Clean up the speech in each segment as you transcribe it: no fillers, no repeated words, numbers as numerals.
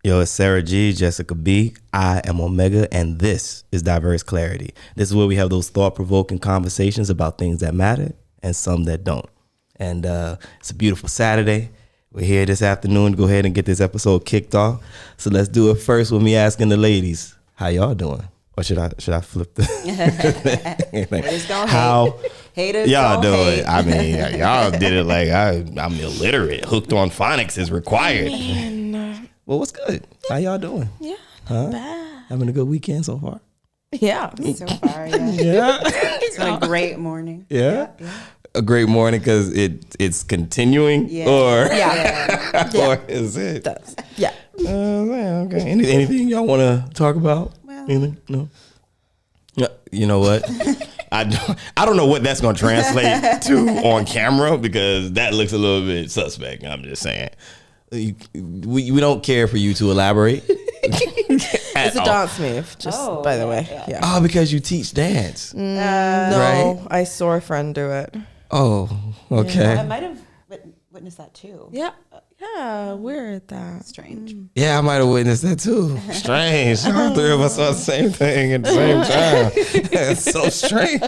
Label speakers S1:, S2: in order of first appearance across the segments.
S1: Yo, it's Sarah G, Jessica B. I am Omega, and this is Diverse Clarity. This is where we have those thought-provoking conversations about things that matter and some that don't. And it's a beautiful Saturday. We're here this afternoon to go ahead and get this episode kicked off. So let's do it first with me asking the ladies, how y'all doing? Or should I flip the
S2: how haters
S1: y'all doing?
S2: Hate.
S1: I mean, y'all did it like I'm illiterate. Hooked on phonics is required. Well, what's good? How y'all doing?
S3: Yeah, not bad.
S1: Having a good weekend so far?
S3: Yeah.
S2: So far, yeah.
S1: Yeah.
S2: It's been a great morning.
S1: Yeah. A great morning because it's continuing,
S2: Yeah.
S1: or
S2: Yeah.
S1: or is it?
S3: Yeah.
S1: Okay. Anything y'all want to talk about?
S2: Well.
S1: Anything? No. Yeah. You know what? I don't know what that's going to translate to on camera because that looks a little bit suspect. I'm just saying. We don't care for you to elaborate.
S3: It's a dance move, just by the way. Yeah.
S1: Oh, because you teach dance.
S3: No,
S1: Right?
S3: I saw a friend do it.
S1: Oh, okay.
S2: I might have witnessed that too.
S3: Yeah. Yeah, weird that.
S2: Strange.
S1: Yeah, I might have witnessed that too. Strange. All three of us saw the same thing at the same time. It's so strange.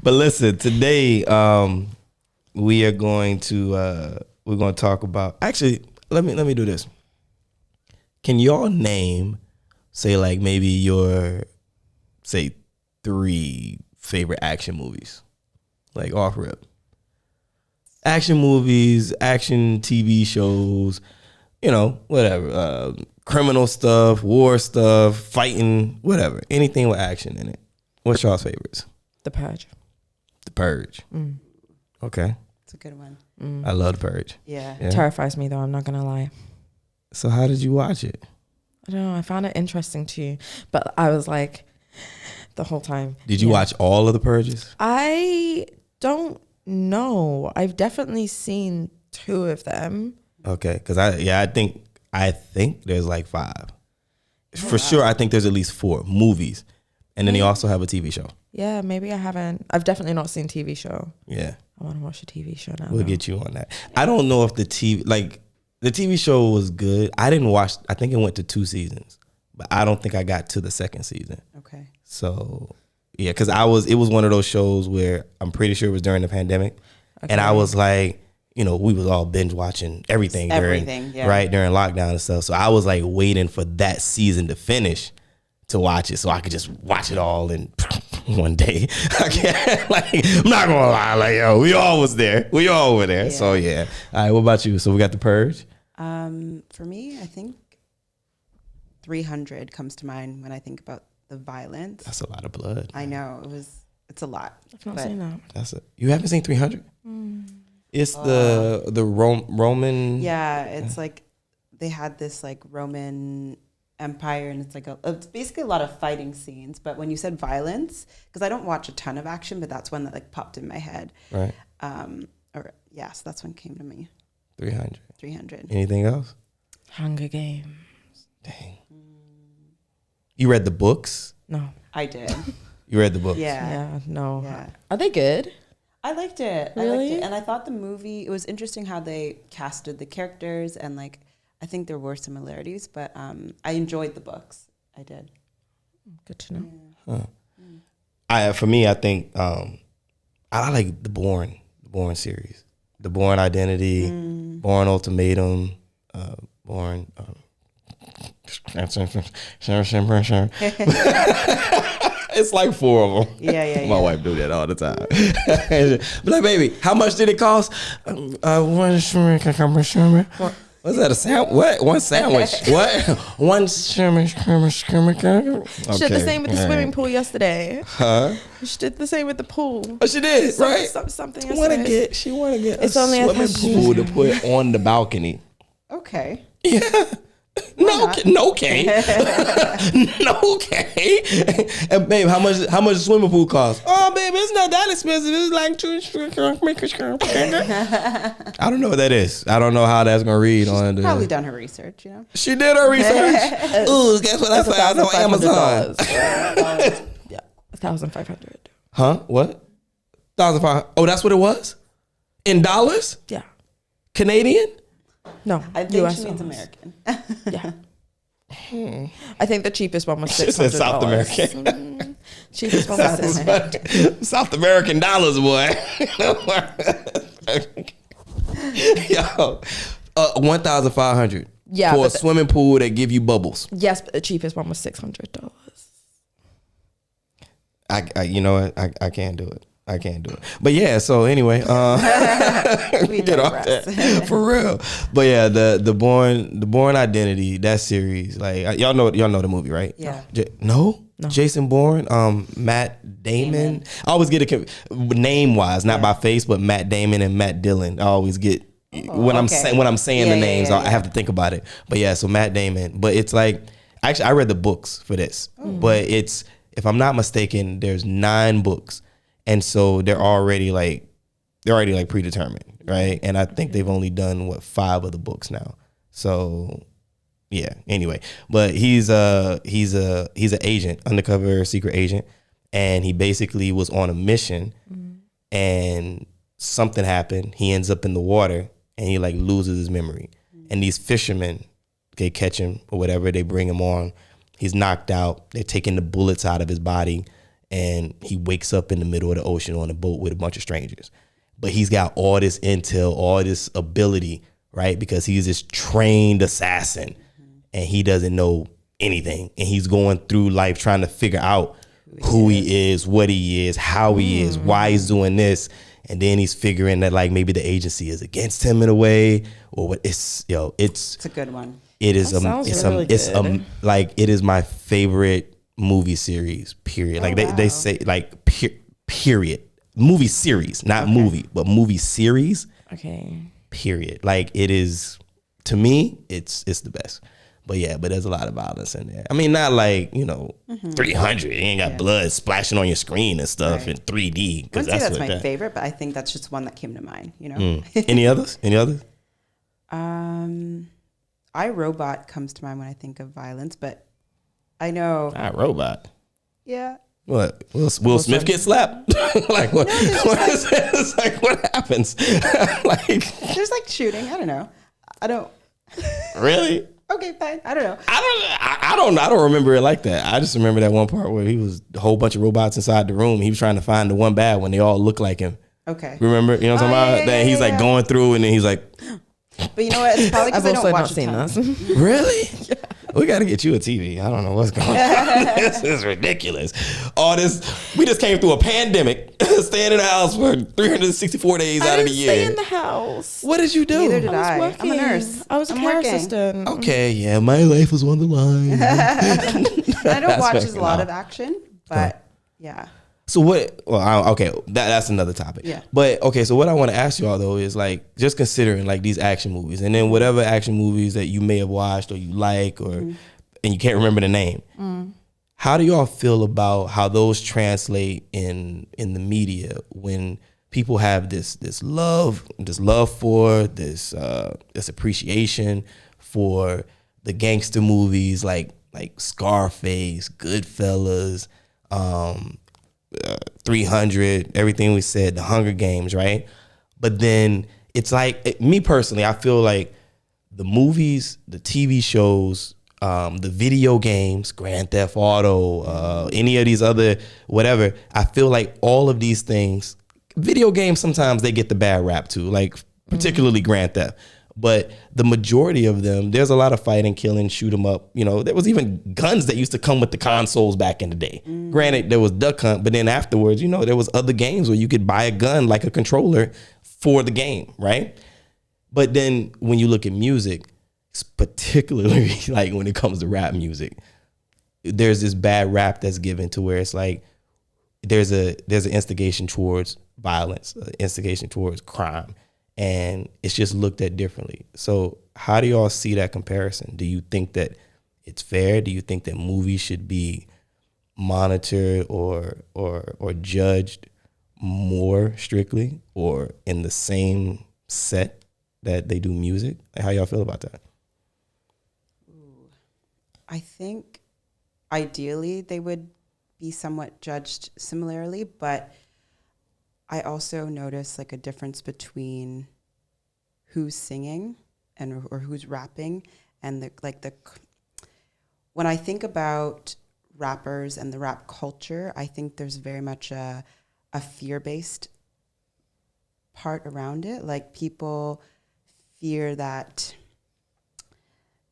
S1: But listen, today we are going to we're going to talk about. Actually, let me do this. Can y'all name, say, like maybe your, say, 3 favorite action movies, like off rip? Action movies, action TV shows, whatever. Criminal stuff, war stuff, fighting, whatever. Anything with action in it. What's y'all's favorites?
S3: The Purge.
S1: The Purge. Okay.
S2: It's a good one.
S1: I love The Purge.
S2: Yeah.
S3: Terrifies me though, I'm not gonna lie.
S1: So how did you watch it?
S3: I don't know, I found it interesting too. But I was like, the whole time.
S1: Did you watch all of The Purges?
S3: I don't know. I've definitely seen 2 of them.
S1: Okay, because I think there's like 5. For sure, I think there's at least 4 movies. And then they also have a TV show.
S3: Yeah, maybe I haven't. I've definitely not seen TV show.
S1: Yeah.
S3: I want to watch a TV show now.
S1: We'll get you on that. I don't know if the TV show was good. I didn't watch, I think it went to 2 seasons, but I don't think I got to the 2nd season.
S2: Okay.
S1: So, yeah, because it was one of those shows where I'm pretty sure it was during the pandemic. Okay. And I was like, we was all binge watching everything during lockdown and stuff. So I was like waiting for that season to finish to watch it so I could just watch it all in one day. I can't, I'm not gonna lie, we all was there. We all were there. Yeah. So yeah. All right, what about you? So we got The Purge.
S2: For me, I think 300 comes to mind when I think about the violence.
S1: That's a lot of blood.
S2: I know it's a lot.
S3: I've not seen that.
S1: You haven't seen 300? It's the Roman.
S2: Yeah, it's like they had this like Roman Empire, and it's basically a lot of fighting scenes. But when you said violence, because I don't watch a ton of action, but that's one that like popped in my head.
S1: Right.
S2: So that's one came to me.
S1: 300. Anything else?
S3: Hunger Games.
S1: Dang. You read the books?
S3: No.
S2: I did.
S1: You read the books?
S3: Yeah. No.
S2: Yeah.
S3: Are they good?
S2: I liked it.
S3: Really?
S2: I liked it. And I thought the movie, it was interesting how they casted the characters, and like I think there were similarities, but I enjoyed the books. I did.
S3: Good to know.
S1: Yeah. For me, I think I like the Bourne series. The Bourne Identity, Bourne Ultimatum, Bourne. It's like 4 of them.
S2: Yeah.
S1: My wife do that all the time. But like, baby, how much did it cost? What's that, a sandwich? What? One sandwich. What? One sandwich. Okay.
S3: She did the same with the swimming pool yesterday.
S1: Huh?
S3: She did the same with the pool.
S1: Oh, she did, right?
S3: Something
S1: She want to get
S3: it's
S1: a
S3: only
S1: swimming pool to put on the balcony.
S2: Okay.
S1: Yeah. No, okay. No, okay. And babe, how much the swimming pool cost? Oh, babe, it's not that expensive. It's like I don't know what that is. I don't know how that's gonna read on the.
S2: Probably done her research,
S1: She did her research. Ooh, guess what I found on Amazon?
S3: Yeah, 1,500.
S1: Huh? What? 1,500. Oh, that's what it was? In dollars?
S3: Yeah.
S1: Canadian?
S3: No,
S2: I think
S3: US
S2: she means
S3: dollars.
S2: American.
S3: Yeah. I think the cheapest one was
S1: She
S3: $600.
S1: said South American.
S3: Cheapest one was $600.
S1: South American dollars, boy. Yo, 1,500.
S3: Yeah,
S1: for a
S3: but
S1: swimming pool that give you bubbles.
S3: Yes, but the cheapest one was $600.
S1: I you know what? I can't do it. I can't do it. But yeah, so anyway,
S2: We
S1: get off
S2: digress.
S1: that for real. But yeah, the Bourne Identity, that series, like y'all know the movie, right?
S2: Yeah.
S1: No?
S3: No.
S1: Jason Bourne, Matt Damon. I always get it name wise, not by face, but Matt Damon and Matt Dillon. I always get when I'm saying the names, I have to think about it. But yeah, so Matt Damon. But it's like actually I read the books for this, but it's if I'm not mistaken, there's 9 books. And so they're already like predetermined, right? And I think they've only done 5 of the books now. So yeah, anyway, but he's an agent, undercover secret agent, and he basically was on a mission and something happened. He ends up in the water and he like loses his memory. And these fishermen, they catch him or whatever, they bring him on. He's knocked out. They're taking the bullets out of his body. And he wakes up in the middle of the ocean on a boat with a bunch of strangers. But he's got all this intel, all this ability, right? Because he's this trained assassin and he doesn't know anything. And he's going through life trying to figure out who he is, what he is, how he is, why he's doing this. And then he's figuring that like maybe the agency is against him in a way or what. It's a
S2: good one.
S1: It is
S3: That
S1: it is my favorite movie series, period. Like they say like period. Movie series, not movie, but movie series.
S3: Okay.
S1: Period. Like it is, to me, it's the best. But yeah, but there's a lot of violence in there. I mean, not like, 300. You ain't got blood splashing on your screen and stuff in 3D.
S2: I wouldn't say that's my favorite, but I think that's just one that came to mind,
S1: Any others?
S2: iRobot comes to mind when I think of violence, but I know.
S1: iRobot.
S2: Yeah.
S1: What? Will Smith get slapped? Like what? It's like what happens? Like
S2: there's like shooting. I don't know. I don't.
S1: Really?
S2: Okay, fine. I don't know.
S1: I don't remember it like that. I just remember that one part where he was a whole bunch of robots inside the room. He was trying to find the one bad one. They all look like him.
S2: Okay.
S1: Remember? You know what I'm talking about? Then he's like going through and then he's like.
S2: But you know what? It's probably because I don't watch
S3: seen this.
S1: Really? Yeah. We got to get you a TV. I don't know what's going on. This is ridiculous. All this, we just came through a pandemic, staying in the house for 364 days out of the year.
S3: Stay in the house.
S1: What did you do?
S2: Neither did I.
S3: was working.
S2: I'm a nurse.
S3: I was a care assistant.
S1: Okay, yeah, my life was on the line.
S2: I don't watch a lot of action, but yeah.
S1: So what? Well, okay, that's another topic.
S2: Yeah.
S1: But okay, so what I want to ask you all though is like just considering like these action movies, and then whatever action movies that you may have watched or you like, or and you can't remember the name. How do y'all feel about how those translate in the media when people have this love for this appreciation for the gangster movies like Scarface, Goodfellas, 300, everything we said, The Hunger Games, right? But then it's like, me personally, I feel like the movies, the TV shows, the video games, Grand Theft Auto, any of these other whatever, I feel like all of these things, video games, sometimes they get the bad rap too, like particularly Grand Theft. But the majority of them, there's a lot of fighting, killing, shoot 'em up. There was even guns that used to come with the consoles back in the day. Granted, there was Duck Hunt, but then afterwards, there was other games where you could buy a gun like a controller for the game, right? But then when you look at music, particularly like when it comes to rap music, there's this bad rap that's given to where it's like there's an instigation towards violence, instigation towards crime. And it's just looked at differently. So how do y'all see that comparison? Do you think that it's fair? Do you think that movies should be monitored or judged more strictly or in the same set that they do music? How y'all feel about that?
S2: I think ideally they would be somewhat judged similarly, but I also notice like a difference between who's singing and or who's rapping, and when I think about rappers and the rap culture, I think there's very much a fear-based part around it. Like people fear that,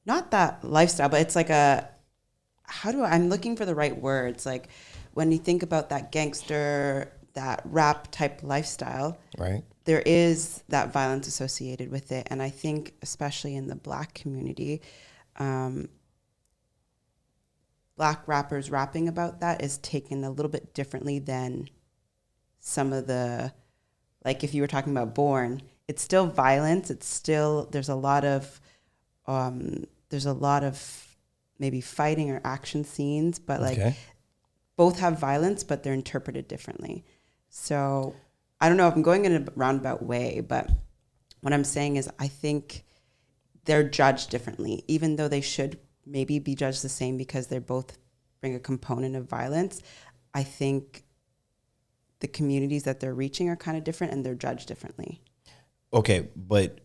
S2: not that lifestyle, but it's like I'm looking for the right words. Like when you think about that gangster, that rap type lifestyle,
S1: right?
S2: There is that violence associated with it. And I think especially in the Black community, Black rappers rapping about that is taken a little bit differently than some of the, like if you were talking about Born, it's still violence. It's still, there's a lot of maybe fighting or action scenes, but like both have violence, but they're interpreted differently. So I don't know if I'm going in a roundabout way, but what I'm saying is I think they're judged differently, even though they should maybe be judged the same because they both bring a component of violence. I think the communities that they're reaching are kind of different and they're judged differently.
S1: Okay, but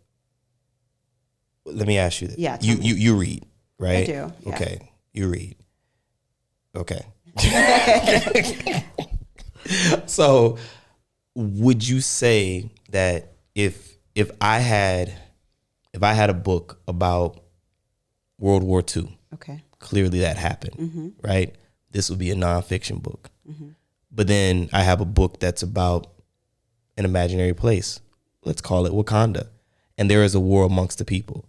S1: let me ask you this.
S2: Yeah,
S1: you read, right?
S2: I do. Yeah.
S1: Okay, you read. Okay. So would you say that if I had a book about World War II,
S2: Okay.
S1: clearly that happened,
S2: Mm-hmm.
S1: right? This would be a nonfiction book.
S2: Mm-hmm.
S1: But then I have a book that's about an imaginary place. Let's call it Wakanda. And there is a war amongst the people.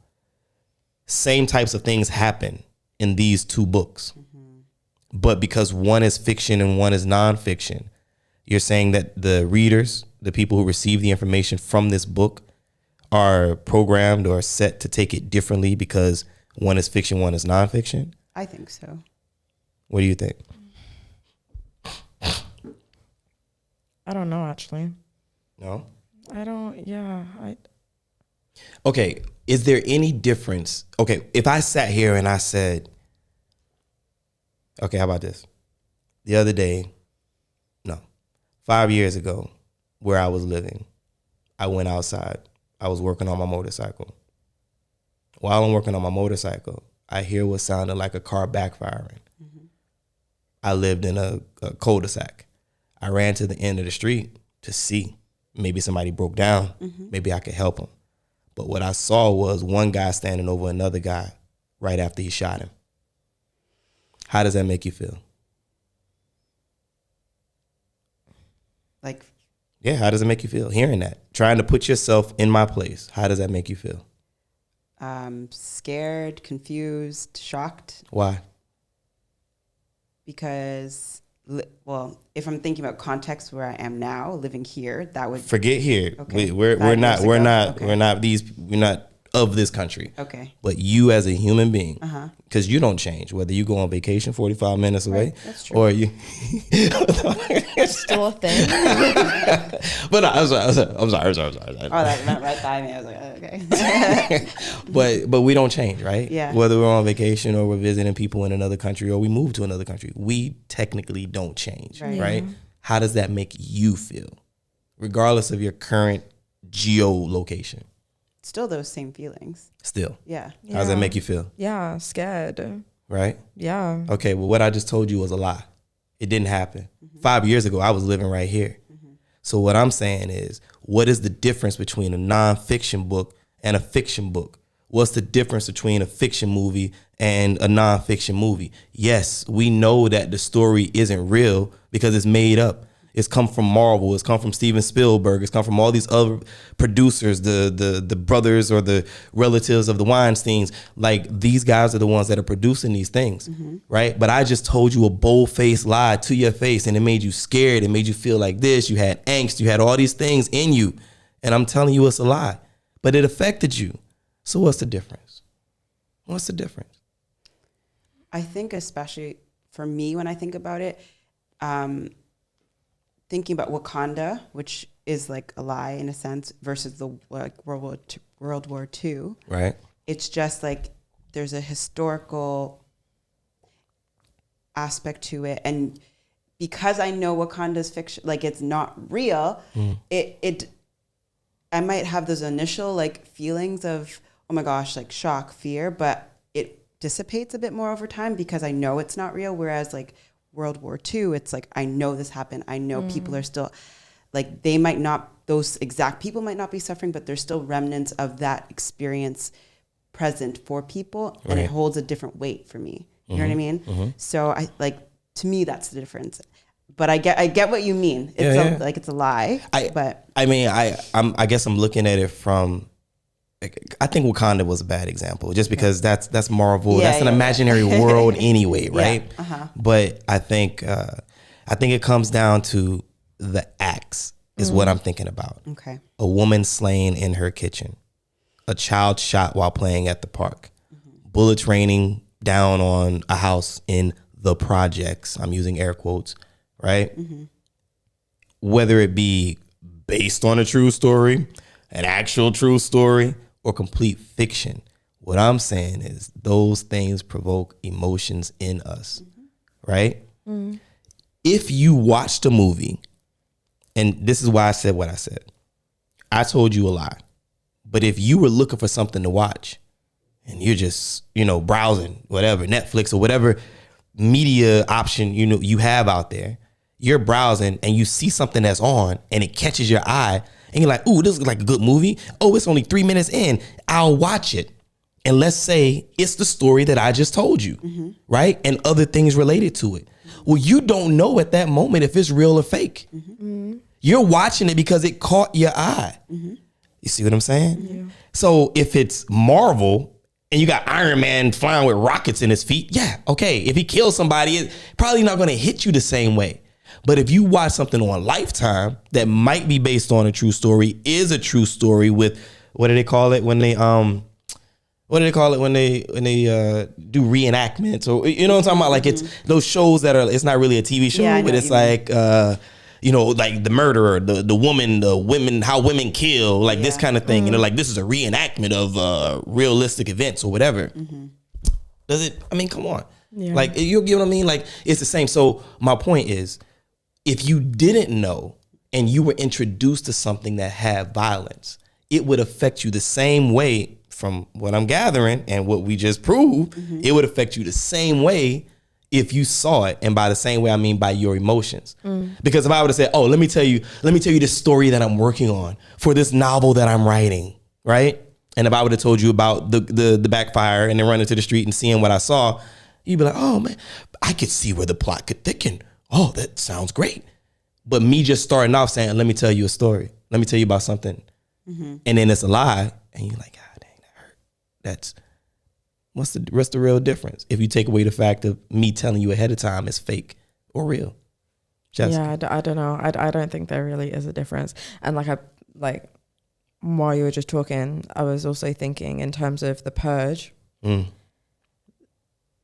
S1: Same types of things happen in these two books.
S2: Mm-hmm.
S1: But because one is fiction and one is nonfiction, you're saying that the readers, the people who receive the information from this book, are programmed or set to take it differently because one is fiction, one is nonfiction?
S2: I think so.
S1: What do you think?
S3: I don't know, actually.
S1: No?
S3: I don't, yeah.
S1: Okay, is there any difference? Okay, if I sat here and I said, okay, how about this? The other day, 5 years ago, where I was living, I went outside. I was working on my motorcycle. While I'm working on my motorcycle, I hear what sounded like a car backfiring. Mm-hmm. I lived in a cul-de-sac. I ran to the end of the street to see. Maybe somebody broke down. Mm-hmm. Maybe I could help him. But what I saw was one guy standing over another guy right after he shot him. How does that make you feel?
S2: Like,
S1: yeah, how does it make you feel hearing that? Trying to put yourself in my place. How does that make you feel?
S2: Scared, confused, shocked.
S1: Why?
S2: Because, well, if I'm thinking about context where I am now, living here, that would
S1: forget here.
S2: Okay.
S1: We're not of this country.
S2: Okay.
S1: But you as a human being, because you don't change, whether you go on vacation 45 minutes away,
S2: that's true.
S1: or you
S3: Still a thing.
S1: But no, I'm sorry.
S2: Oh, that went right by me. I was like, oh, okay.
S1: but we don't change, right?
S2: Yeah.
S1: Whether we're on vacation or we're visiting people in another country or we move to another country, we technically don't change, right? How does that make you feel, regardless of your current geolocation?
S2: Still those same feelings.
S1: Still.
S2: Yeah.
S1: How does that make you feel?
S3: Yeah, scared.
S1: Right?
S3: Yeah.
S1: Okay, well, what I just told you was a lie. It didn't happen. 5 years ago, I was living right here. So what I'm saying is, what is the difference between a nonfiction book and a fiction book? What's the difference between a fiction movie and a nonfiction movie? Yes, we know that the story isn't real because it's made up. It's come from Marvel. It's come from Steven Spielberg. It's come from all these other producers, the brothers or the relatives of the Weinsteins. Like, these guys are the ones that are producing these things, right? But I just told you a bold-faced lie to your face, and it made you scared. It made you feel like this. You had angst. You had all these things in you, and I'm telling you it's a lie. But it affected you. So what's the difference? What's the difference?
S2: I think especially for me, when I think about it, thinking about Wakanda, which is like a lie in a sense, versus the World War II.
S1: Right.
S2: It's just like there's a historical aspect to it, and because I know Wakanda's fiction, like it's not real. I might have those initial like feelings of, oh my gosh, like shock, fear, but it dissipates a bit more over time because I know it's not real. Whereas like World War II, it's like, I know this happened. I know people are still, like, they might not, those exact people might not be suffering, but there's still remnants of that experience present for people, and it holds a different weight for me. You know what I mean? So I like, to me, that's the difference. But I get what you mean. It's like it's a lie.
S1: I guess I'm looking at it from. I think Wakanda was a bad example, just because that's Marvel. That's an imaginary world anyway, right? But I think it comes down to the acts is what I'm thinking about.
S2: Okay.
S1: A woman slain in her kitchen, a child shot while playing at the park, bullets raining down on a house in the projects. I'm using air quotes, right? Whether it be based on a true story, an actual true story, or complete fiction, what I'm saying is those things provoke emotions in us, right? If you watched a movie, and this is why I said what I said, I told you a lie. But if you were looking for something to watch and you're just, browsing whatever, Netflix or whatever media option, you have out there, you're browsing and you see something that's on and it catches your eye and you're like, ooh, this is like a good movie. Oh, it's only 3 minutes in. I'll watch it. And let's say it's the story that I just told you, right? And other things related to it. Well, you don't know at that moment if it's real or fake. You're watching it because it caught your eye. You see what I'm saying? Yeah. So if it's Marvel and you got Iron Man flying with rockets in his feet, yeah, okay. If he kills somebody, it's probably not going to hit you the same way. But if you watch something on Lifetime that might be based on a true story, is a true story with, what do they call it when they do reenactments, or you know what I'm talking about? Like it's those shows that are, it's not really a TV show, but it's like like the murderer, the women, how women kill, like this kind of thing. Like this is a reenactment of realistic events or whatever. Does it? I mean, come on. Yeah. Like you get what I mean? Like it's the same. So my point is, if you didn't know and you were introduced to something that had violence, it would affect you the same way. From what I'm gathering and what we just proved, it would affect you the same way if you saw it. And by the same way, I mean by your emotions. Because if I would have said, oh, let me tell you this story that I'm working on for this novel that I'm writing, right? And if I would have told you about the backfire and then running to the street and seeing what I saw, you'd be like, oh man, I could see where the plot could thicken. Oh, that sounds great. But me just starting off saying, let me tell you a story. Let me tell you about something. And then it's a lie. And you're like, what's the real difference if you take away the fact of me telling you ahead of time it's fake or real? Jessica?
S3: Yeah, I don't know. I don't think there really is a difference. And while you were just talking, I was also thinking in terms of The Purge.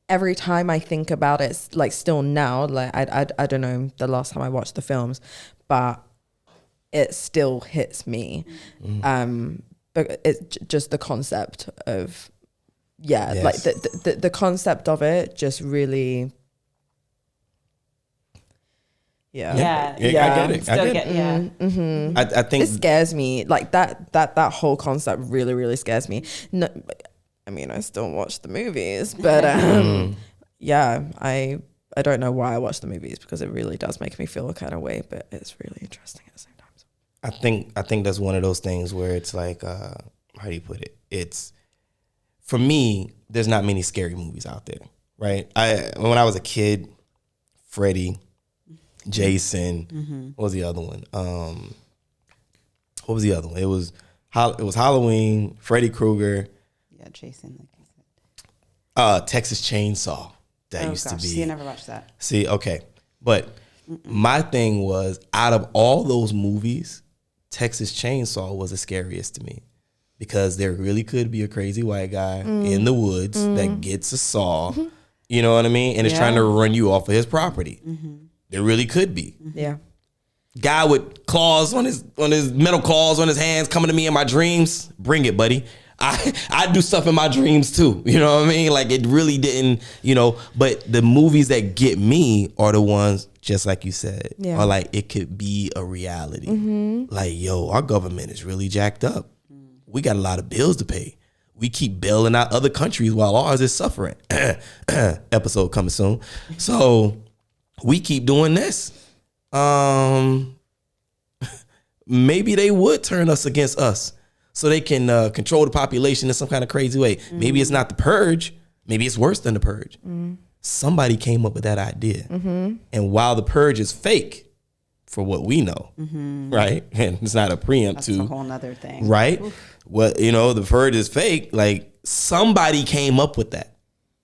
S3: Every time I think about it, like still now, like I don't know the last time I watched the films, but it still hits me. But it's just the concept of, like the concept of it just really,
S1: I get it. I think
S3: it scares me. Like that whole concept really, really scares me. No, I mean, I still watch the movies, but I don't know why I watch the movies, because it really does make me feel a kind of way, but it's really interesting at the same time.
S1: I think that's one of those things where it's like, how do you put it? It's, for me, there's not many scary movies out there, right? When I was a kid, Freddy, Jason, what was the other one? It was Halloween, Freddy Krueger.
S2: Yeah, Jason, like you said.
S1: Texas Chainsaw. That used to be.
S2: See, I never watched that.
S1: See, okay. But my thing was, out of all those movies, Texas Chainsaw was the scariest to me, because there really could be a crazy white guy in the woods that gets a saw, you know what I mean? And is trying to run you off of his property. There really could be.
S3: Yeah.
S1: Guy with claws on his metal claws on his hands coming to me in my dreams. Bring it, buddy. I do stuff in my dreams too. You know what I mean? Like it really didn't, but the movies that get me are the ones, just like you said, are like, it could be a reality. Like, yo, our government is really jacked up. We got a lot of bills to pay. we keep bailing out other countries while ours is suffering. Episode coming soon. So we keep doing this. Maybe they would turn us against us so they can control the population in some kind of crazy way. Maybe it's not the purge. Maybe it's worse than the purge. Somebody came up with that idea. And while the purge is fake, for what we know, right? And it's not a preempt
S2: That's
S1: to
S2: a whole nother thing.
S1: right? What the purge is fake. Like somebody came up with that,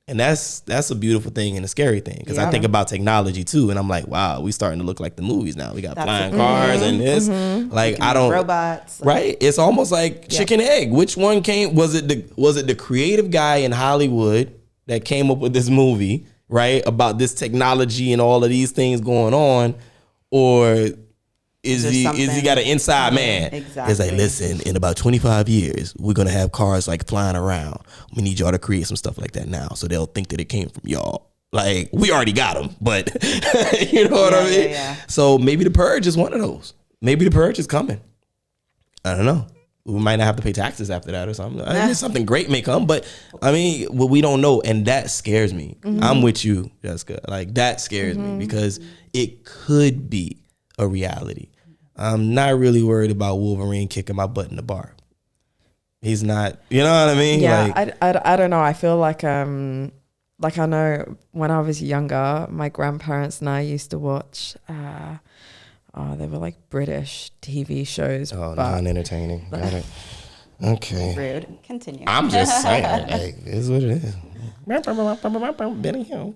S1: and that's a beautiful thing and a scary thing because I think about technology too, and I'm like, wow, we starting to look like the movies now. We got flying cars and this, like I don't
S2: robots,
S1: right? It's almost like chicken egg. Which one came? Was it the creative guy in Hollywood that came up with this movie, right? About this technology and all of these things going on. Or is he got an inside man?
S2: Exactly.
S1: It's like, listen, in about 25 years, we're gonna have cars like flying around. We need y'all to create some stuff like that now, so they'll think that it came from y'all. Like we already got them, but you know what I mean.
S2: Yeah.
S1: So maybe the purge is one of those. Maybe the purge is coming. I don't know. We might not have to pay taxes after that or something. I mean, something great may come, but I mean, we don't know, and that scares me. I'm with you, Jessica. Like that scares me because it could be a reality. I'm not really worried about Wolverine kicking my butt in the bar. He's not, you know what I mean?
S3: Yeah,
S1: like,
S3: I don't know. I feel like I know when I was younger, my grandparents and I used to watch. They were like British TV shows.
S1: oh, non-entertaining. Got it. Okay.
S2: Rude. Continue.
S1: I'm just saying, like, it's what it is. Benny Hill.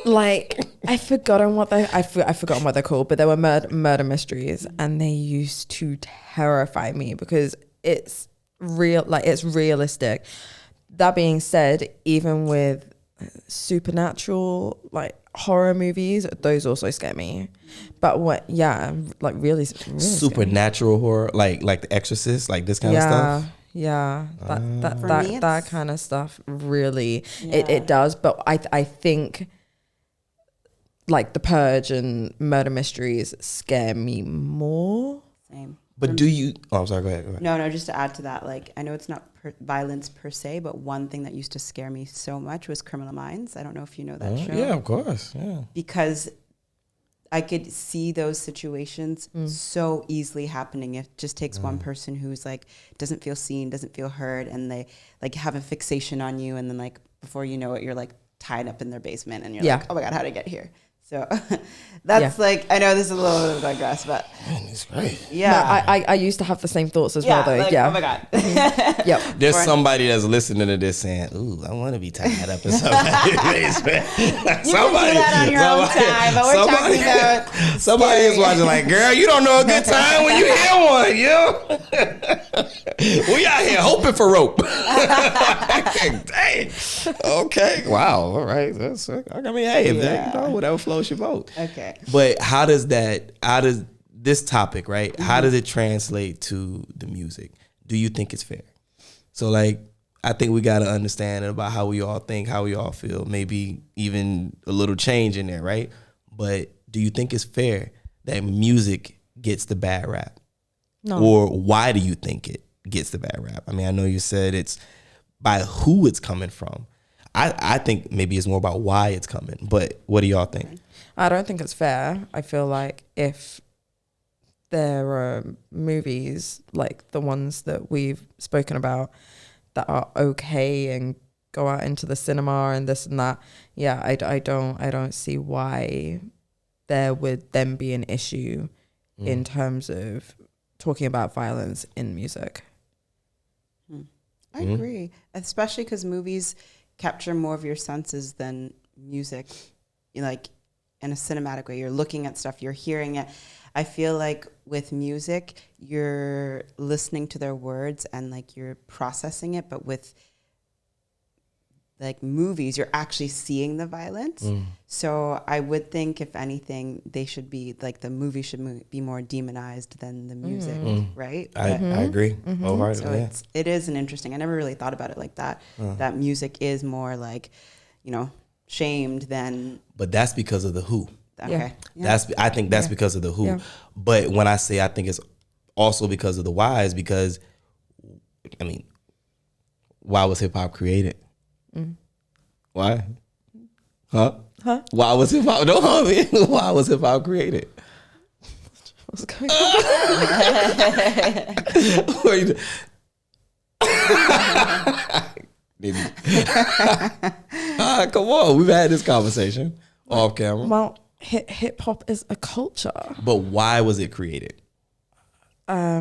S3: Like I've forgotten what they're called, but they were murder mysteries, and they used to terrify me because it's real, like it's realistic. That being said, even with supernatural like horror movies, those also scare me. But like really
S1: Supernatural horror, like The Exorcist, like this kind of stuff.
S3: Yeah,
S2: me,
S3: that kind of stuff really
S2: Yeah.
S3: it does. But I think like The Purge and murder mysteries scare me more.
S2: Same.
S1: But do you? Oh, I'm sorry. Go ahead.
S2: No, just to add to that, like I know it's not violence per se, but one thing that used to scare me so much was Criminal Minds. I don't know if you know that show.
S1: Yeah, of course. Yeah.
S2: Because I could see those situations so easily happening. It just takes one person who's like doesn't feel seen, doesn't feel heard, and they like have a fixation on you, and then like before you know it, you're like tied up in their basement, and you're like, oh my God, how did I get here? So that's like, I know this is a little bit of digress, but
S1: It's great.
S2: yeah.
S3: No, I used to have the same thoughts as well though.
S2: Like,
S3: yeah.
S2: oh my God.
S3: Yep.
S1: There's somebody that's listening to this saying, "Ooh, I want to be tied up in somebody's basement."
S2: You can do that on your own time, but we're talking about
S1: somebody is watching like, girl, you don't know a good time when you hear one, yo. We out here hoping for rope. Dang. Okay. Wow. All right. That's I mean, hey, if that, whatever floats your boat.
S2: Okay.
S1: But how does this topic, right? How does it translate to the music? Do you think it's fair? So like, I think we got to understand about how we all think, how we all feel, maybe even a little change in there, right? But do you think it's fair that music gets the bad rap?
S3: No.
S1: Or why do you think it gets the bad rap? I mean, I know you said it's by who it's coming from. I think maybe it's more about why it's coming, but what do y'all think?
S3: I don't think it's fair. I feel like if there are movies like the ones that we've spoken about that are okay and go out into the cinema and this and that, yeah, I don't see why there would then be an issue in terms of talking about violence in music.
S2: I agree, especially because movies capture more of your senses than music, like in a cinematic way. You're looking at stuff, you're hearing it. I feel like with music, you're listening to their words and like you're processing it, but with like movies, you're actually seeing the violence. So I would think, if anything, they should be like the movie should be more demonized than the music, right?
S1: I agree.
S2: So it is an interesting. I never really thought about it like that. That music is more like, shamed than.
S1: But that's because of the who.
S2: Okay. Yeah.
S1: I think that's because of the who.
S3: Yeah.
S1: But when I say I think it's also because of the why, is because, I mean, Why was hip hop created? Why? Huh? Why was hip hop? Don't hug me. Why was hip hop created?
S3: What's going on?
S1: Come on, we've had this conversation off camera.
S3: Well, hip hop is a culture.
S1: But why was it created?
S3: I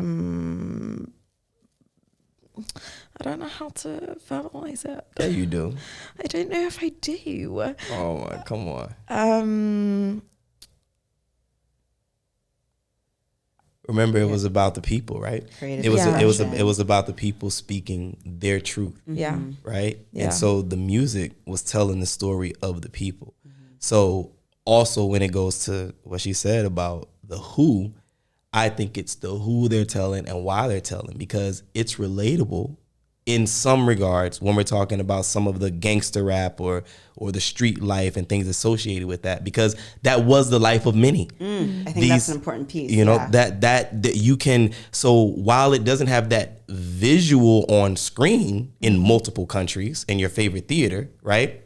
S3: don't know how to verbalize it.
S1: Yeah, you do.
S3: I don't know if I do.
S1: Oh my, come on. Remember, it was about the people, right?
S2: Creative
S1: It was
S2: expression.
S1: it was about the people speaking their truth,
S3: Yeah.
S1: right?
S3: Yeah.
S1: And so the music was telling the story of the people. So also when it goes to what she said about the who, I think it's the who they're telling and why they're telling, because it's relatable in some regards when we're talking about some of the gangster rap or the street life and things associated with that, because that was the life of many.
S2: I think that's an important piece.
S1: You know,
S2: yeah.
S1: that you can, so while it doesn't have that visual on screen in multiple countries in your favorite theater, right?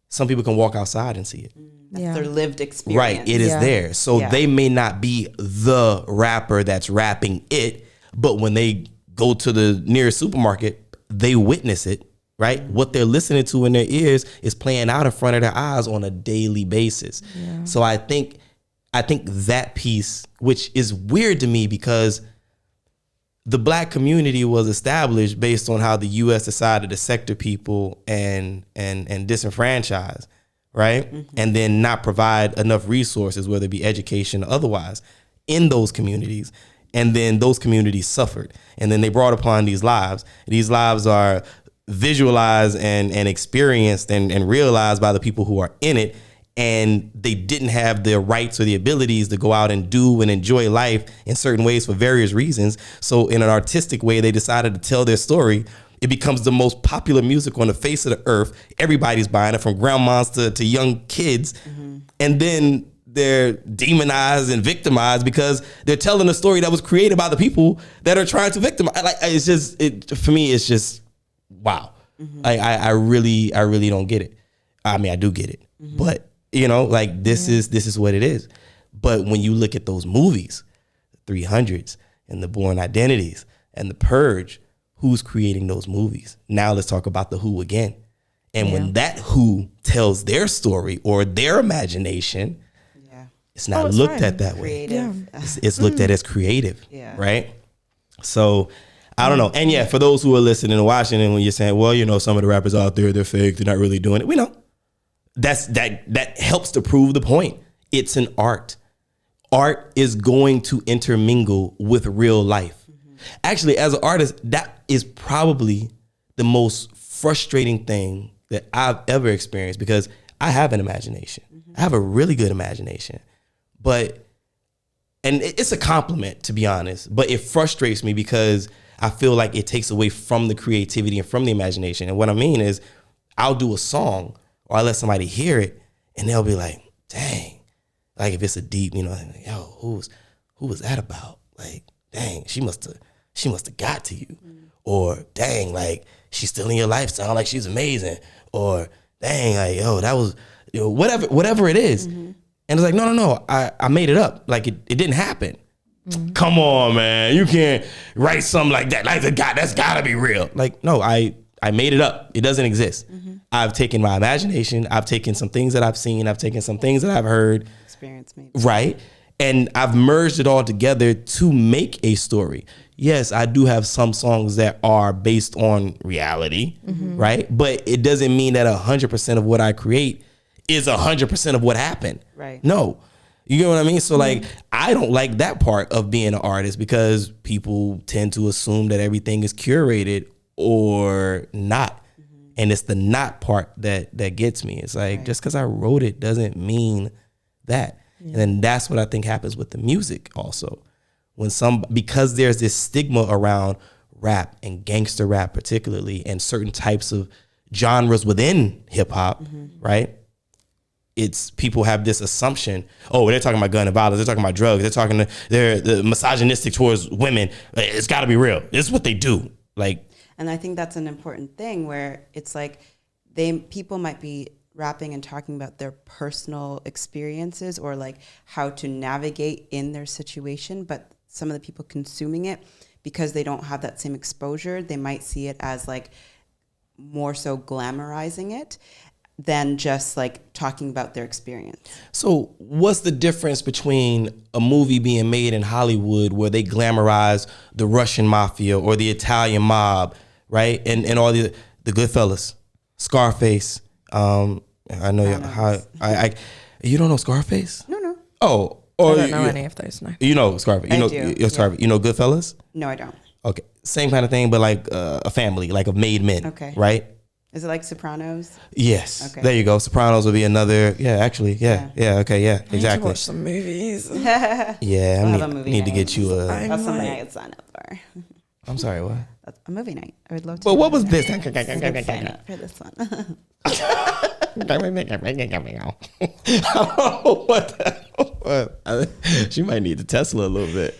S1: Some people can walk outside and see it.
S2: That's
S3: Yeah.
S2: their lived experience.
S1: Right, it is
S3: Yeah.
S1: there. So
S2: Yeah.
S1: they may not be the rapper that's rapping it, but when they go to the nearest supermarket, they witness it, right? What they're listening to in their ears is playing out in front of their eyes on a daily basis.
S3: Yeah.
S1: So I think that piece, which is weird to me because the black community was established based on how the U.S. decided to sector people and disenfranchise, right? And then not provide enough resources, whether it be education or otherwise, in those communities. And then those communities suffered. And then they brought upon these lives. These lives are visualized and experienced and realized by the people who are in it. And they didn't have the rights or the abilities to go out and do and enjoy life in certain ways for various reasons. So in an artistic way, they decided to tell their story. It becomes the most popular music on the face of the earth. Everybody's buying it, from grandmas to young kids. And then they're demonized and victimized because they're telling a story that was created by the people that are trying to victimize. Like, it's just, for me, it's just, wow. I really don't get it. I mean, I do get it, but you know, like this is what it is. But when you look at those movies, 300s and the Born Identities and the Purge, who's creating those movies? Now let's talk about the who again. And when that who tells their story or their imagination, it's not
S3: it's
S1: looked
S3: fine.
S1: at that way.
S2: Creative.
S1: It's looked at as creative,
S2: Yeah.
S1: right? So I don't know. And yeah, for those who are listening and watching, and when you're saying, well, you know, some of the rappers out there, they're fake, they're not really doing it. We know. That helps to prove the point. It's an art. Art is going to intermingle with real life. Actually, as an artist, that is probably the most frustrating thing that I've ever experienced, because I have an imagination. I have a really good imagination. But, and it's a compliment, to be honest, but it frustrates me because I feel like it takes away from the creativity and from the imagination. And what I mean is, I'll do a song or I let somebody hear it and they'll be like, dang, like if it's a deep, you know, like, yo, who was that about? Like, dang, she must have got to you. Or dang, like she's still in your life, sound like she's amazing. Or dang, like, yo, that was, you know, whatever it is. And it's like, no, I made it up. Like it didn't happen. Come on, man. You can't write something like that. Like that's gotta be real. Like, no, I made it up. It doesn't exist. I've taken my imagination. I've taken some things that I've seen. I've taken some things that I've heard.
S2: Experience maybe.
S1: Right. And I've merged it all together to make a story. Yes, I do have some songs that are based on reality, right? But it doesn't mean that 100% of what I create is 100% of what happened.
S2: Right.
S1: No. You get what I mean? So like, I don't like that part of being an artist because people tend to assume that everything is curated or not. And it's the not part that gets me. It's like, just because I wrote it doesn't mean that. And then that's what I think happens with the music also. Because there's this stigma around rap and gangster rap particularly, and certain types of genres within hip hop, right? It's people have this assumption, oh, they're talking about gun and violence, they're talking about drugs, they're misogynistic towards women. It's got to be real. This is what they do. Like,
S2: And I think that's an important thing where it's like people might be rapping and talking about their personal experiences or like how to navigate in their situation, but some of the people consuming it, because they don't have that same exposure, they might see it as like more so glamorizing it than just like talking about their experience.
S1: So what's the difference between a movie being made in Hollywood where they glamorize the Russian mafia or the Italian mob, right? And all the Goodfellas, Scarface. I know how you don't know Scarface?
S2: No.
S1: Oh,
S3: I don't know any of those. No.
S1: You know Scarface. You know Scarface.
S2: Yeah.
S1: You know Goodfellas?
S2: No, I don't.
S1: Okay, same kind of thing, but like a family, like of made men.
S2: Okay.
S1: Right?
S2: Is it like Sopranos?
S1: Yes.
S2: Okay.
S1: There you go. Sopranos would be another. Yeah, actually. Yeah. Okay. Yeah.
S3: I need
S1: Exactly.
S3: to watch some movies.
S1: Yeah.
S2: We'll have a
S1: I
S2: movie
S1: need to
S2: night.
S1: get you a.
S2: That's something I could sign up for.
S1: I'm sorry. What?
S2: That's a movie night. I would love to.
S1: But what was this?
S2: Sign up for this one.
S1: She might need the Tesla a little bit.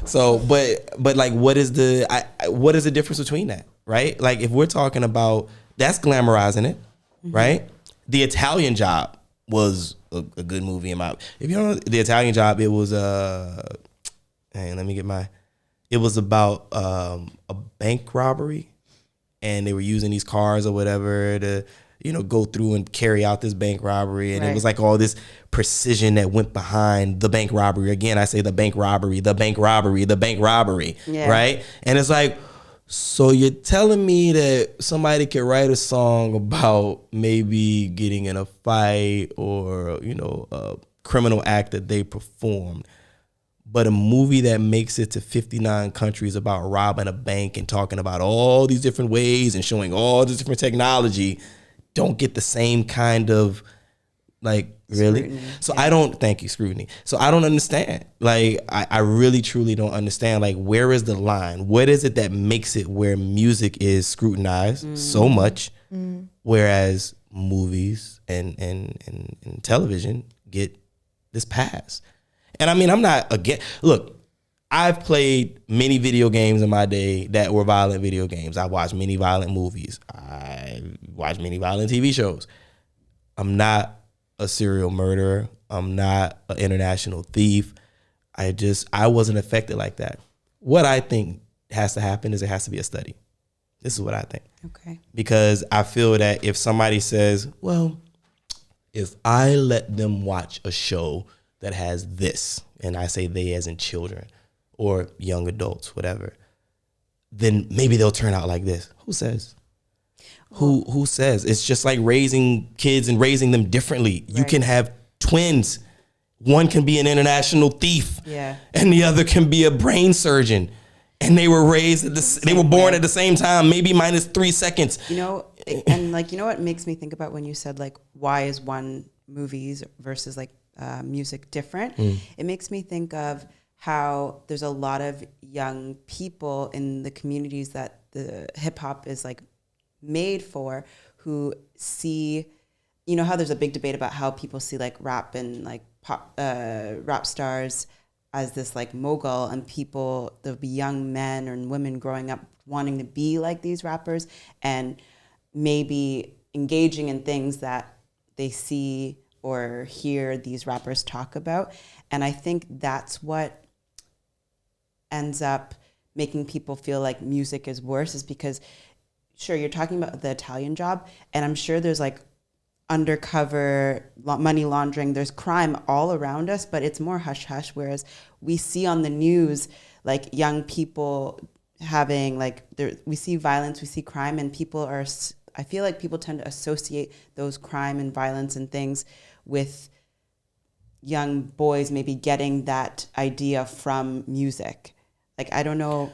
S1: So, but like, what is the difference between that, right? Like, if we're talking about that's glamorizing it, right? The Italian Job was a good movie in my. If you don't know the Italian Job, it was it was about a bank robbery, and they were using these cars or whatever to, go through and carry out this bank robbery. And it was like all this precision that went behind the bank robbery. Again, I say the bank robbery,
S2: Yeah.
S1: right? And it's like, so you're telling me that somebody could write a song about maybe getting in a fight or, a criminal act that they performed, but a movie that makes it to 59 countries about robbing a bank and talking about all these different ways and showing all this different technology don't get the same kind of, like, really?
S2: Scrutiny.
S1: So I don't, thank you, scrutiny. So I don't understand. Like, I really, truly don't understand. Like, where is the line? What is it that makes it where music is scrutinized so much, whereas movies and television get this pass? And I mean, I'm not against, look, I've played many video games in my day that were violent video games. I watched many violent movies. I watched many violent TV shows. I'm not a serial murderer. I'm not an international thief. I wasn't affected like that. What I think has to happen is it has to be a study. This is what I think.
S2: Okay.
S1: Because I feel that if somebody says, well, if I let them watch a show that has this, and I say they as in children or young adults, whatever, then maybe they'll turn out like this. Who says? Who says? It's just like raising kids and raising them differently. You can have twins. One can be an international thief, and the other can be a brain surgeon. And they were raised they were born at the same time, maybe minus 3 seconds.
S2: And like, what makes me think about when you said like, why is one movies versus like music different? It makes me think of how there's a lot of young people in the communities that the hip hop is like made for, who see, how there's a big debate about how people see like rap and like pop rap stars as this like mogul, and there'll be young men and women growing up wanting to be like these rappers and maybe engaging in things that they see or hear these rappers talk about. And I think that's what ends up making people feel like music is worse, is because, sure, you're talking about the Italian Job, and I'm sure there's like undercover money laundering, there's crime all around us, but it's more hush hush. Whereas we see on the news, like young people having we see violence, we see crime, and I feel like people tend to associate those crime and violence and things with young boys maybe getting that idea from music. Like, I don't know.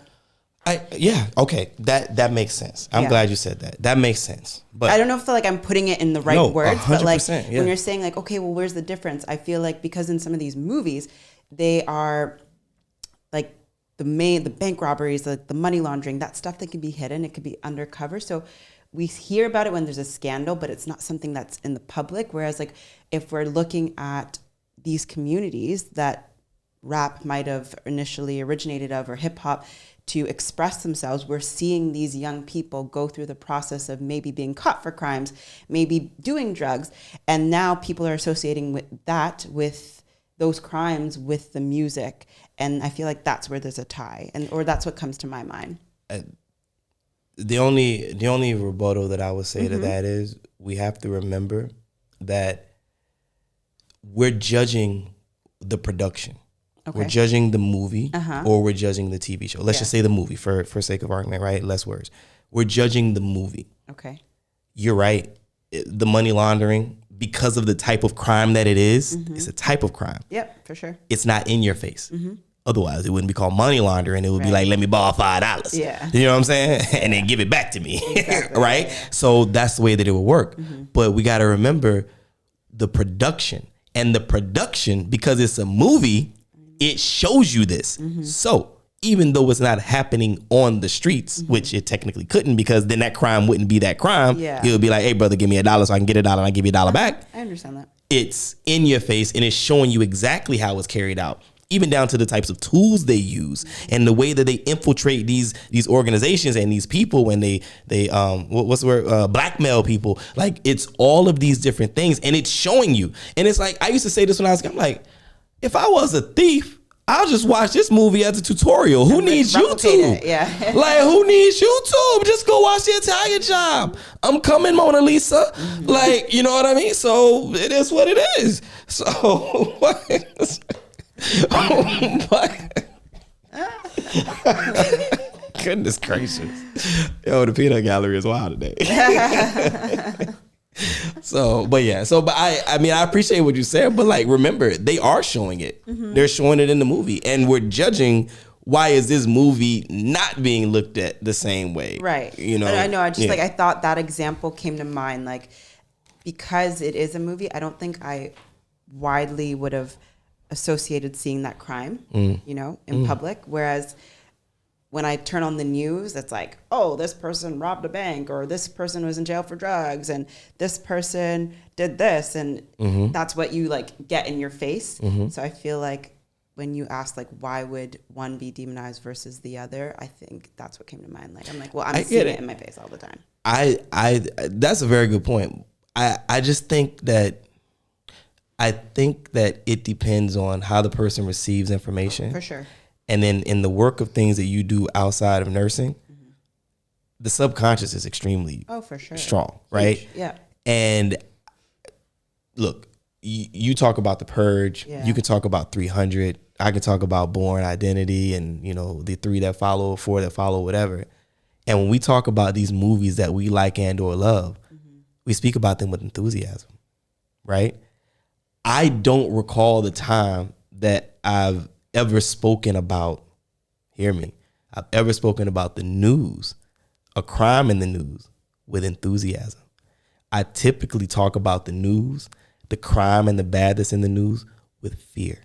S1: Okay. That makes sense. I'm glad you said that. That makes sense. But
S2: I don't know if I'm putting it in the right words, but like when you're saying like, okay, well, where's the difference? I feel like because in some of these movies, they are like the bank robberies, the money laundering, that stuff that can be hidden, it could be undercover. So we hear about it when there's a scandal, but it's not something that's in the public. Whereas like if we're looking at these communities that rap might have initially originated of, or hip hop, to express themselves, we're seeing these young people go through the process of maybe being caught for crimes, maybe doing drugs. And now people are associating with that, with those crimes, with the music. And I feel like that's where there's a tie, or that's what comes to my mind.
S1: The only rebuttal that I would say to that is we have to remember that we're judging the production. Okay. We're judging the movie or we're judging the TV show. Let's just say the movie for sake of argument, right? Less words. We're judging the movie.
S2: Okay.
S1: You're right. The money laundering, because of the type of crime that it is, it's a type of crime.
S2: Yep, for sure.
S1: It's not in your face. Otherwise, it wouldn't be called money laundering. It would be like, let me borrow $5.
S2: Yeah.
S1: You know what I'm saying? And then give it back to me. Exactly. Right? Yeah. So that's the way that it would work. But we got to remember the production. And the production, because it's a movie, it shows you this. So even though it's not happening on the streets, which it technically couldn't, because then that crime wouldn't be that crime. Yeah. It would be like, hey, brother, give me $1 so I can get $1 and I give you $1 back.
S2: I understand that.
S1: It's in your face and it's showing you exactly how it's carried out, even down to the types of tools they use and the way that they infiltrate these organizations and these people when they what's the word, blackmail people. Like, it's all of these different things and it's showing you. And it's like, I used to say this when I'm like, if I was a thief, I'll just watch this movie as a tutorial. Who needs YouTube?
S2: Yeah.
S1: Like, who needs YouTube? Just go watch The Italian Job. I'm coming, Mona Lisa. Like, you know what I mean? So it is what it is. So goodness gracious. Yo, the peanut gallery is wild today. But I mean, I appreciate what you said, but like, remember, they are showing it. They're showing it in the movie and we're judging, why is this movie not being looked at the same way?
S2: Right.
S1: You know,
S2: I know. I just like, I thought that example came to mind, like, because it is a movie, I don't think I widely would have associated seeing that crime, you know, in public. Whereas when I turn on the news, it's like, oh, this person robbed a bank, or this person was in jail for drugs, and this person did this, and that's what you like get in your face. So I feel like when you ask, like, why would one be demonized versus the other, I think that's what came to mind. Like, I'm like, well, I'm seeing it in my face all the time.
S1: I that's a very good point. I just think that it depends on how the person receives information.
S2: For sure.
S1: And then in the work of things that you do outside of nursing, the subconscious is extremely
S2: for sure.
S1: strong, right?
S2: Huge. Yeah.
S1: And look, you talk about The Purge. Yeah. You can talk about 300. I can talk about Born Identity and, you know, the 3 that follow, 4 that follow, whatever. And when we talk about these movies that we like and or love, we speak about them with enthusiasm, right? I don't recall the time that I've ever spoken about, I've ever spoken about the news, a crime in the news, with enthusiasm. I typically talk about the news, the crime and the bad that's in the news, with fear.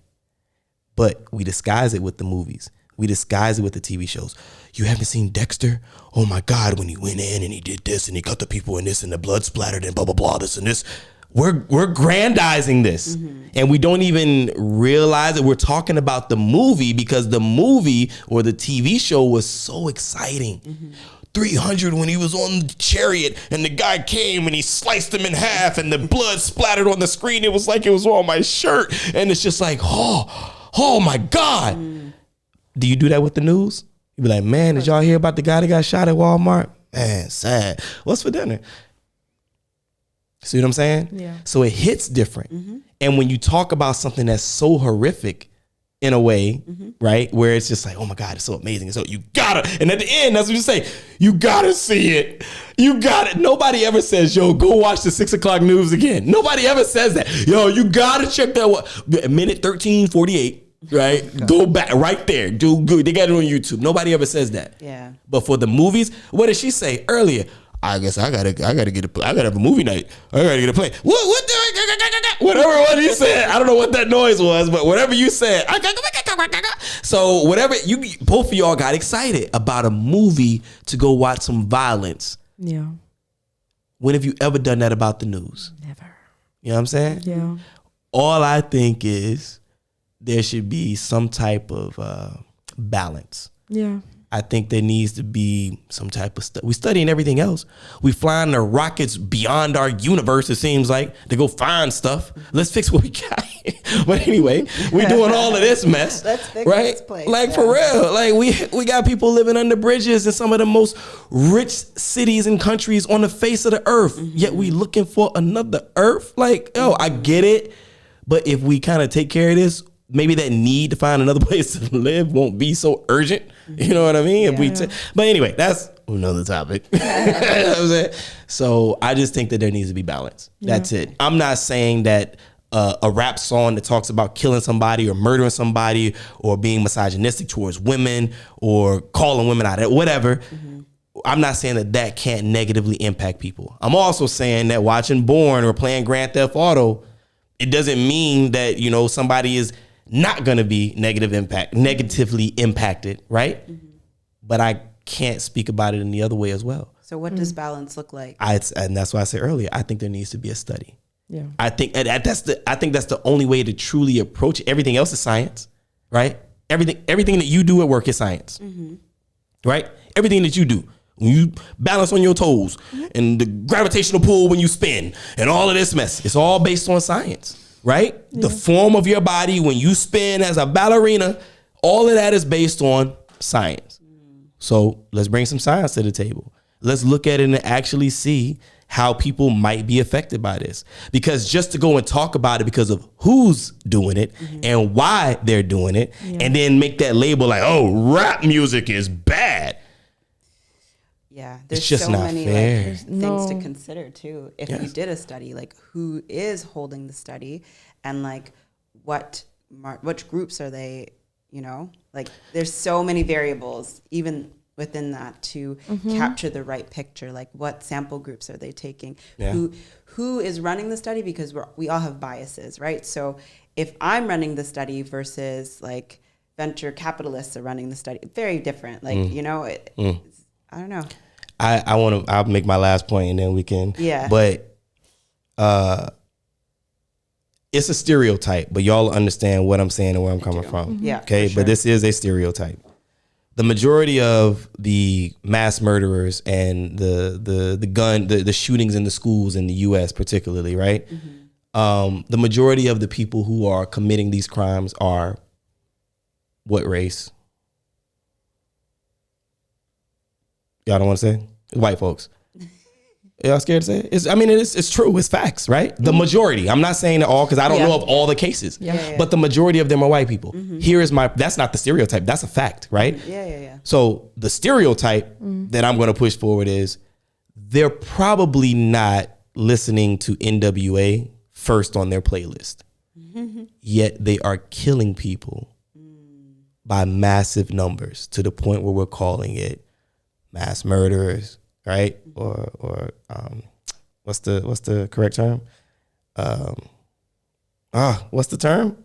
S1: But we disguise it with the movies. We disguise it with the TV shows. You haven't seen Dexter? Oh my God, when he went in and he did this and he cut the people in this and the blood splattered and blah, blah, blah, this and this. We're grandizing this and we don't even realize that we're talking about the movie because the movie or the TV show was so exciting. 300 when he was on the chariot and the guy came and he sliced him in half and the blood splattered on the screen. It was like it was on my shirt. And it's just like, oh my God. Do you do that with the news? You be like, man, did y'all hear about the guy that got shot at Walmart? Man, sad. What's for dinner? See what I'm saying?
S3: Yeah.
S1: So it hits different. And when you talk about something that's so horrific in a way, right, where it's just like, oh my God, it's so amazing. So you gotta, and at the end, that's what you say, you gotta see it. You got it. Nobody ever says, yo, go watch the 6 o'clock news again. Nobody ever says that. Yo, you gotta check that minute 13:48, right? Go back right there. Do good. They got it on YouTube. Nobody ever says that.
S2: Yeah.
S1: But for the movies, what did she say earlier? I guess I gotta have a movie night. I gotta get a play. Whatever what he said, I don't know what that noise was, but whatever you said, so whatever both of y'all got excited about a movie to go watch some violence.
S3: Yeah.
S1: When have you ever done that about the news?
S3: Never.
S1: You know what I'm saying?
S3: Yeah.
S1: All I think is there should be some type of balance.
S3: Yeah.
S1: I think there needs to be some type of stuff. We studying everything else. We flying the rockets beyond our universe, it seems like, to go find stuff. Let's fix what we got. But anyway, we doing all of this mess.
S2: Let's fix
S1: right?
S2: this place.
S1: Like for real. Like we got people living under bridges in some of the most rich cities and countries on the face of the earth. Yet we looking for another earth. Like, I get it. But if we kind of take care of this, maybe that need to find another place to live won't be so urgent. You know what I mean? But anyway, that's another topic. You know what I'm saying? So I just think that there needs to be balance. That's it. I'm not saying that a rap song that talks about killing somebody or murdering somebody or being misogynistic towards women or calling women out, whatever. I'm not saying that that can't negatively impact people. I'm also saying that watching Born or playing Grand Theft Auto, it doesn't mean that, somebody is not going to be negatively impacted, right? But I can't speak about it in the other way as well.
S2: So what does balance look like?
S1: And that's why I said earlier, I think there needs to be a study.
S3: Yeah.
S1: I think that's the only way to truly approach it. Everything else is science, right? Everything that you do at work is science, right? Everything that you do. When you balance on your toes and the gravitational pull when you spin and all of this mess, it's all based on science. Right? Yeah. The form of your body when you spin as a ballerina, all of that is based on science. So let's bring some science to the table. Let's look at it and actually see how people might be affected by this. Because just to go and talk about it because of who's doing it and why they're doing it, and then make that label like, oh, rap music is bad.
S2: Yeah, there's
S1: just
S2: so
S1: not
S2: many
S1: fair.
S2: things to consider too. If you did a study, like who is holding the study, and like which groups are they? Like there's so many variables even within that to capture the right picture. Like what sample groups are they taking?
S1: Yeah.
S2: Who is running the study? Because we all have biases, right? So if I'm running the study versus like venture capitalists are running the study, very different. Like I don't know.
S1: I'll make my last point and then we can.
S2: Yeah.
S1: But it's a stereotype, but y'all understand what I'm saying and where I'm coming from.
S2: Yeah.
S1: Okay.
S2: Sure.
S1: But this is a stereotype. The majority of the mass murderers and the shootings in the schools in the US particularly, right? The majority of the people who are committing these crimes are what race? Y'all don't want to say? White folks. Y'all scared to say it? It's true. It's facts, right? The majority. I'm not saying it all because I don't know of all the cases. But the majority of them are white people. That's not the stereotype. That's a fact, right?
S2: Yeah.
S1: So the stereotype that I'm going to push forward is they're probably not listening to NWA first on their playlist. Yet they are killing people by massive numbers to the point where we're calling it mass murderers, right? Or what's the correct term? What's the term?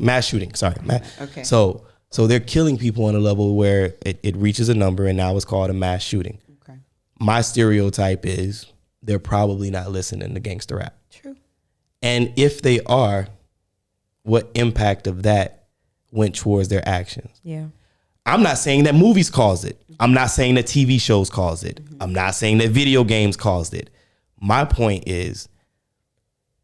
S1: Mass shooting. Sorry.
S2: Okay.
S1: So they're killing people on a level where it reaches a number and now it's called a mass shooting.
S2: Okay.
S1: My stereotype is they're probably not listening to gangster rap.
S2: True.
S1: And if they are, what impact of that went towards their actions?
S3: Yeah.
S1: I'm not saying that movies caused it. I'm not saying that TV shows caused it. I'm not saying that video games caused it. My point is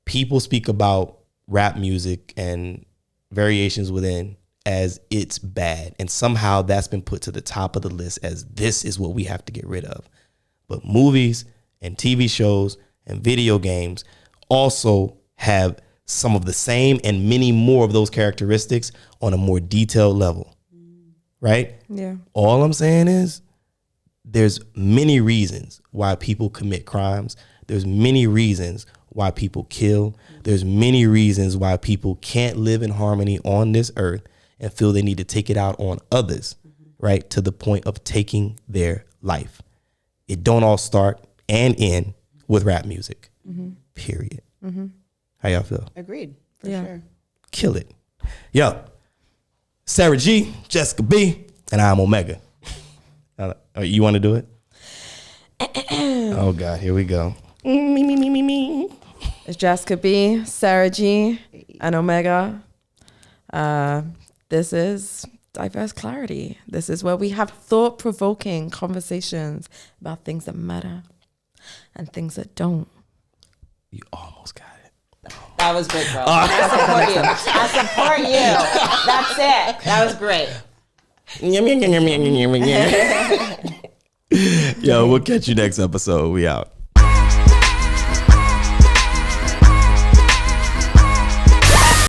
S1: people speak about rap music and variations within as it's bad. And somehow that's been put to the top of the list as this is what we have to get rid of. But movies and TV shows and video games also have some of the same and many more of those characteristics on a more detailed level. Right?
S3: Yeah.
S1: All I'm saying is there's many reasons why people commit crimes. There's many reasons why people kill. There's many reasons why people can't live in harmony on this earth and feel they need to take it out on others, right? To the point of taking their life. It don't all start and end with rap music, period. How y'all feel?
S2: Agreed, for sure.
S1: Kill it. Yo, Sarah G, Jessica B, and I'm Omega. You want to do it? Oh, God, here we go.
S3: It's Jessica B, Sarah G, and Omega. This is Diverse Clarity. This is where we have thought-provoking conversations about things that matter and things that don't.
S1: You almost got it.
S2: That was great, bro. I support you. I support you. That's it. That was great.
S1: Yo, we'll catch you next episode. We out.